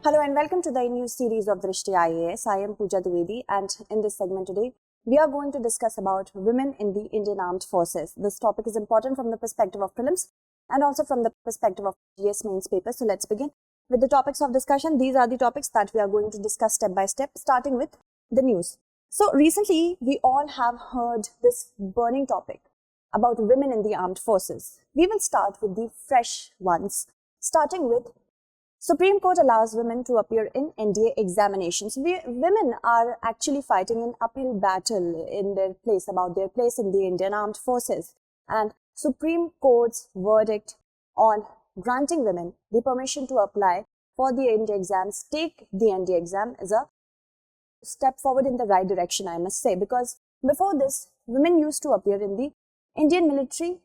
Hello and welcome to the new series of Drishti IAS. I am Pooja Dwivedi, and in this segment today, we are going to discuss about women in the Indian Armed Forces. This topic is important from the perspective of prelims and also from the perspective of GS mains paper. So let's begin with the topics of discussion. These are the topics that we are going to discuss step by step, starting with the news. So recently, we all have heard this burning topic about women in the armed forces. We will start with the fresh ones, starting with Supreme Court allows women to appear in NDA examinations. Women are actually fighting an uphill battle in their place about their place in the Indian Armed Forces. And Supreme Court's verdict on granting women the permission to apply for the NDA exams, take the NDA exam, is a step forward in the right direction, I must say, because before this, women used to appear in the Indian Military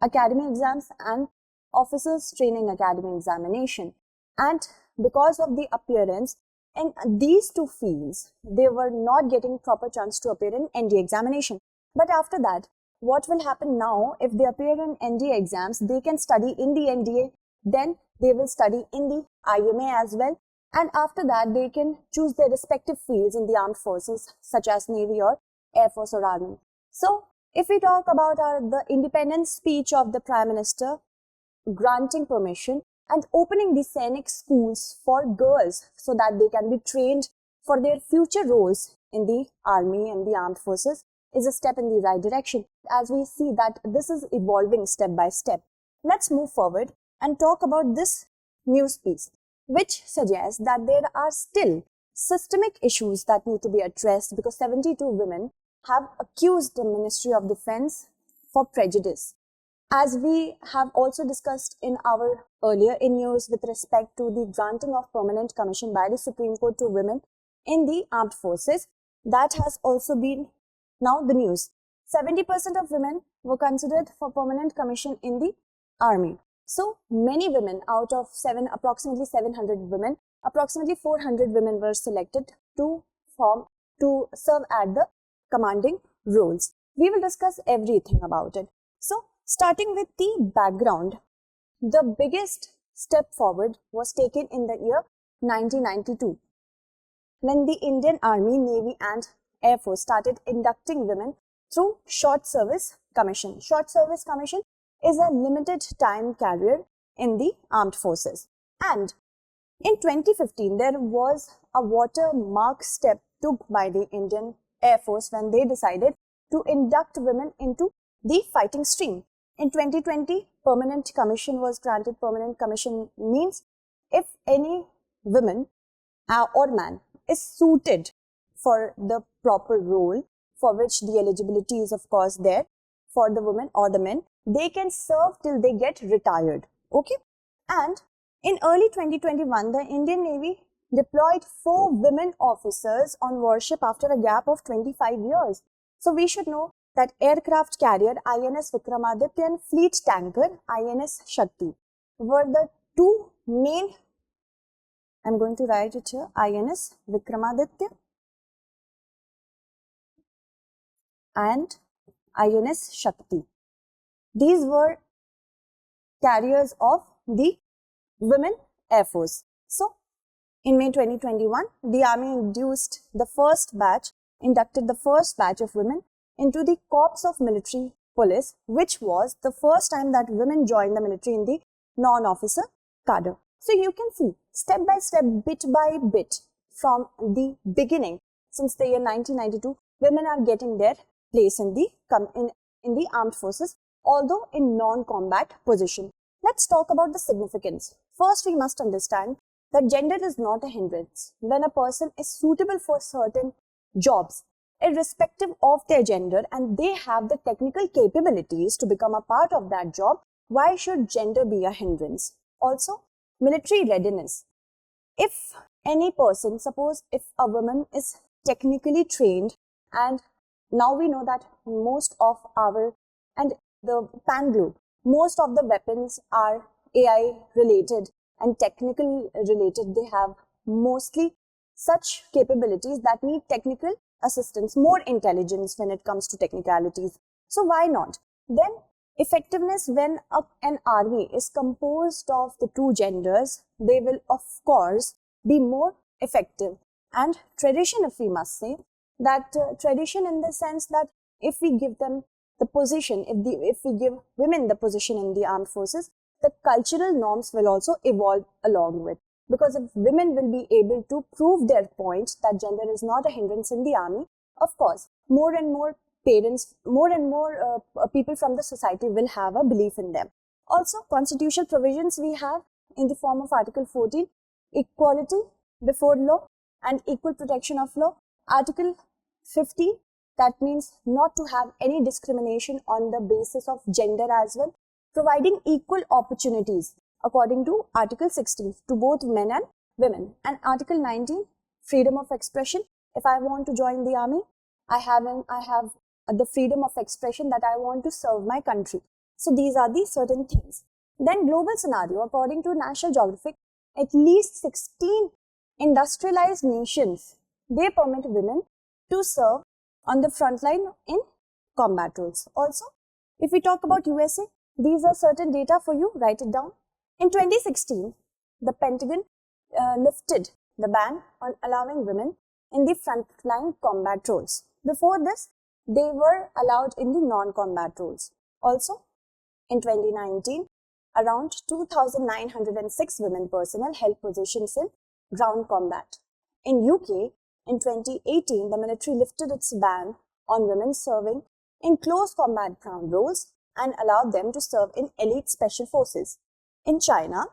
Academy exams and Officers Training Academy examination. And because of the appearance in these two fields, they were not getting proper chance to appear in NDA examination. But after that, what will happen now, if they appear in NDA exams, they can study in the NDA, then they will study in the IMA as well. And after that, they can choose their respective fields in the armed forces, such as Navy or Air Force or Army. So, if we talk about the independence speech of the Prime Minister granting permission and opening the Sainik schools for girls so that they can be trained for their future roles in the army and the armed forces is a step in the right direction, as we see that this is evolving step by step. Let's move forward and talk about this news piece, which suggests that there are still systemic issues that need to be addressed because 72 women have accused the Ministry of Defense for prejudice. As we have also discussed in our earlier news with respect to the granting of permanent commission by the Supreme Court to women in the armed forces, that has also been now the news. 70% of women were considered for permanent commission in the army. So many women out of approximately 700 women, approximately 400 women were selected to serve at the commanding roles. We will discuss everything about it. So, starting with the background, the biggest step forward was taken in the year 1992 when the Indian Army, Navy and Air Force started inducting women through Short Service Commission. Short Service Commission is a limited time career in the armed forces. And in 2015, there was a watermark step took by the Indian Air Force when they decided to induct women into the fighting stream. In 2020, permanent commission was granted. Permanent commission means if any woman or man is suited for the proper role for which the eligibility is of course there for the women or the men, they can serve till they get retired. Okay. And in early 2021, the Indian Navy deployed 4 women officers on warship after a gap of 25 years. So we should know that aircraft carrier INS Vikramaditya and fleet tanker INS Shakti were the two main, I'm going to write it here, INS Vikramaditya and INS Shakti. These were carriers of the Women Air Force. So, in May 2021, the Army inducted the first batch of women into the Corps of Military Police, which was the first time that women joined the military in the non-officer cadre. So you can see step by step, bit by bit, from the beginning, since the year 1992, women are getting their place in the armed forces, although in non-combat position. Let's talk about the significance. First, we must understand that gender is not a hindrance. When a person is suitable for certain jobs, irrespective of their gender, and they have the technical capabilities to become a part of that job, why should gender be a hindrance? Also, military readiness. If any person, suppose if a woman is technically trained, and now we know that most of the pan globe, most of the weapons are AI related and technical related. They have mostly such capabilities that need technical assistance, more intelligence when it comes to technicalities. So why not? Then effectiveness, when an army is composed of the two genders, they will of course be more effective. And tradition, if we must say, that tradition in the sense that if we give them the position, if we give women the position in the armed forces, the cultural norms will also evolve along with. Because if women will be able to prove their point that gender is not a hindrance in the army, of course, more and more parents, more and more people from the society will have a belief in them. Also, constitutional provisions we have in the form of Article 14, equality before law and equal protection of law. Article 15, that means not to have any discrimination on the basis of gender as well, providing equal opportunities according to Article 16 to both men and women. And Article 19, freedom of expression. If I want to join the army, I have the freedom of expression that I want to serve my country. So these are the certain things. Then global scenario, according to National Geographic, at least 16 industrialized nations, they permit women to serve on the front line in combat roles. Also, if we talk about USA, these are certain data for you, write it down. In 2016, the Pentagon lifted the ban on allowing women in the frontline combat roles. Before this, they were allowed in the non-combat roles. Also, in 2019, around 2,906 women personnel held positions in ground combat. In UK, in 2018, the military lifted its ban on women serving in close combat ground roles and allowed them to serve in elite special forces. In China,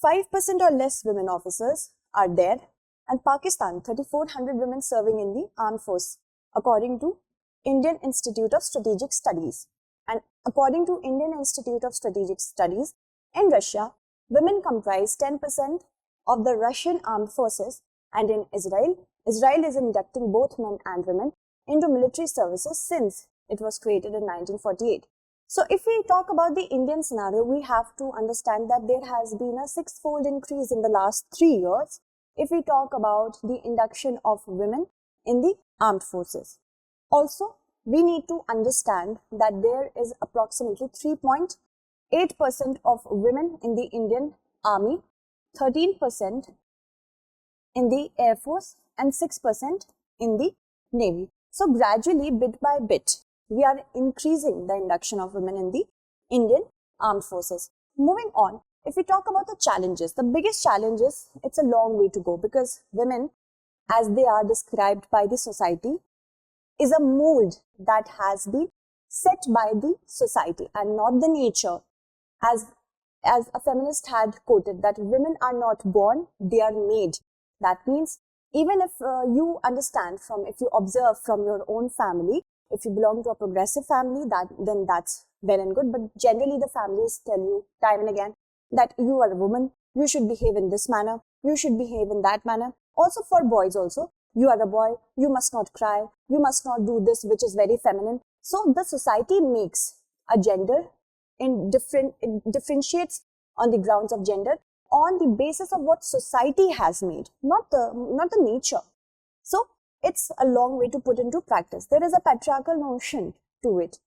5% or less women officers are there, and Pakistan, 3,400 women serving in the armed force, according to Indian Institute of Strategic Studies. And according to Indian Institute of Strategic Studies, in Russia, women comprise 10% of the Russian armed forces, and in Israel, Israel is inducting both men and women into military services since it was created in 1948. So if we talk about the Indian scenario, we have to understand that there has been a six-fold increase in the last 3 years if we talk about the induction of women in the armed forces. Also, we need to understand that there is approximately 3.8% of women in the Indian Army, 13% in the Air Force, and 6% in the Navy. So gradually, bit by bit, we are increasing the induction of women in the Indian Armed Forces. Moving on, if we talk about the challenges, the biggest challenge is it's a long way to go because women, as they are described by the society, is a mold that has been set by the society and not the nature. As a feminist had quoted that women are not born, they are made. That means even if you understand if you observe from your own family, if you belong to a progressive family, then that's well and good. But generally the families tell you time and again that you are a woman, you should behave in this manner, you should behave in that manner. Also for boys also, you are a boy, you must not cry, you must not do this which is very feminine. So the society makes a gender it differentiates on the grounds of gender on the basis of what society has made, not the nature. So it's a long way to put into practice. There is a patriarchal notion to it.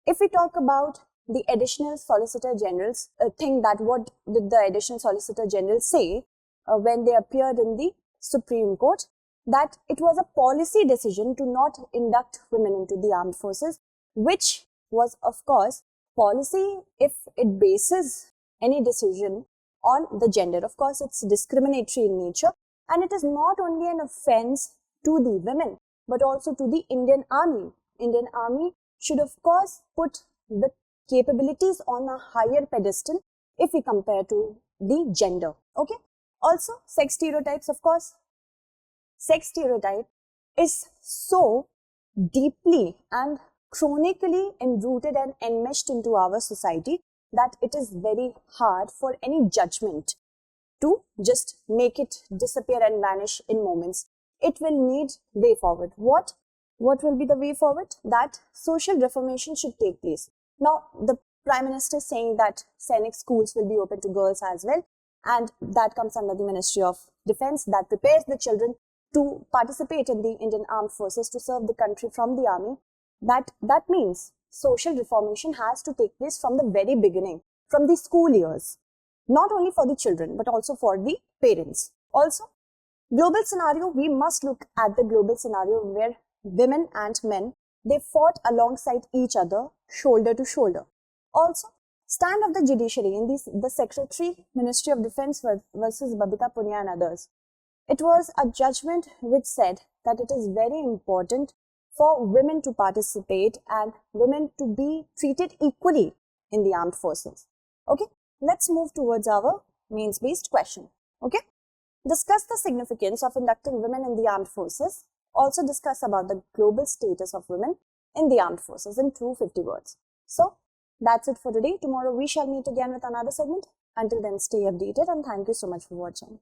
If we talk about the additional solicitor generals, think that what did the additional solicitor general say when they appeared in the Supreme Court, that it was a policy decision to not induct women into the armed forces, which was of course policy if it bases any decision on the gender. Of course, it's discriminatory in nature, and it is not only an offense to the women, but also to the Indian Army. Indian Army should of course put the capabilities on a higher pedestal if we compare to the gender. Okay. Also, sex stereotypes, of course. Sex stereotype is so deeply and chronically enrooted and enmeshed into our society that it is very hard for any judgment to just make it disappear and vanish in moments. It will need way forward. What will be the way forward? That social reformation should take place. Now, the Prime Minister is saying that Sainik schools will be open to girls as well, and that comes under the Ministry of Defense that prepares the children to participate in the Indian Armed Forces to serve the country from the army. That means social reformation has to take place from the very beginning, from the school years, not only for the children but also for the parents. Also, Global scenario, we must look at the global scenario where women and men, they fought alongside each other, shoulder to shoulder. Also, stand of the judiciary in the Secretary, Ministry of Defense versus Babita Punia and others. It was a judgment which said that it is very important for women to participate and women to be treated equally in the armed forces. Okay, let's move towards our means-based question. Okay. Discuss the significance of inducting women in the armed forces. Also discuss about the global status of women in the armed forces in 250 words. So, that's it for today. Tomorrow we shall meet again with another segment. Until then, stay updated and thank you so much for watching.